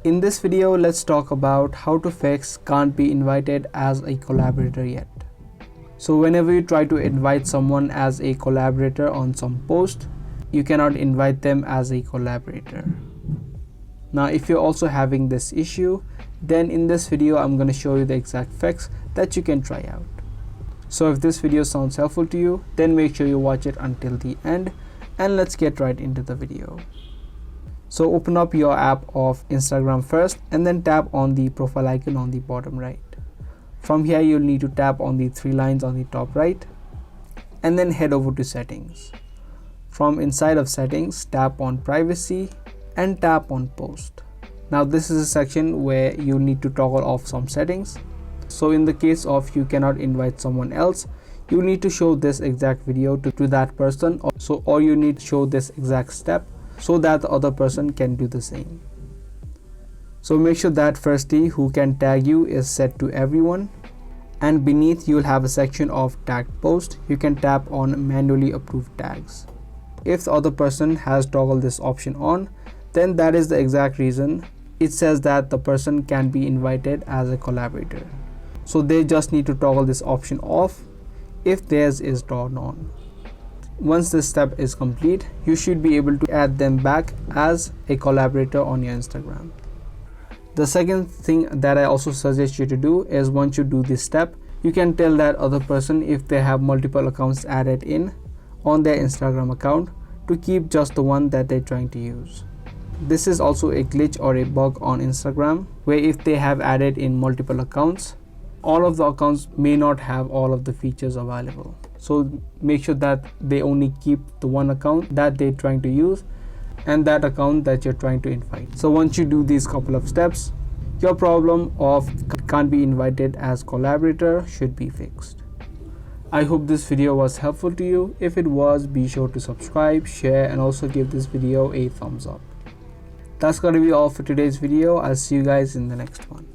In this video, let's talk about how to fix can't be invited as a collaborator yet. So whenever you try to invite someone as a collaborator on some post, you cannot invite them as a collaborator. Now if you're also having this issue, then in this video I'm going to show you the exact fix that you can try out. So if this video sounds helpful to you, then make sure you watch it until the end, and let's get right into the video. So open up your app of Instagram first and then tap on the profile icon on the bottom right. From here you'll need to tap on the three lines on the top right and then head over to settings. From inside of settings, tap on privacy and tap on post. Now this is a section where you need to toggle off some settings. So in the case of you cannot invite someone else, you need to show this exact video to that person, or you need to show this exact step so that the other person can do the same. So make sure that firstly who can tag you is set to everyone, and beneath you'll have a section of tagged post. You can tap on manually approved tags. If the other person has toggled this option on, then that is the exact reason it says that the person can be invited as a collaborator. So they just need to toggle this option off if theirs is turned on. Once this step is complete, you should be able to add them back as a collaborator on your Instagram. The second thing that I also suggest you to do is, once you do this step, you can tell that other person, if they have multiple accounts added in on their Instagram account, to keep just the one that they're trying to use. This is also a glitch or a bug on Instagram, where if they have added in multiple accounts, all of the accounts may not have all of the features available. So make sure that they only keep the one account that they're trying to use and that account that you're trying to invite. So once you do these couple of steps, your problem of can't be invited as collaborator should be fixed. I hope this video was helpful to you. If it was, be sure to subscribe, share, and also give this video a thumbs up. That's gonna be all for today's video. I'll see you guys in the next one.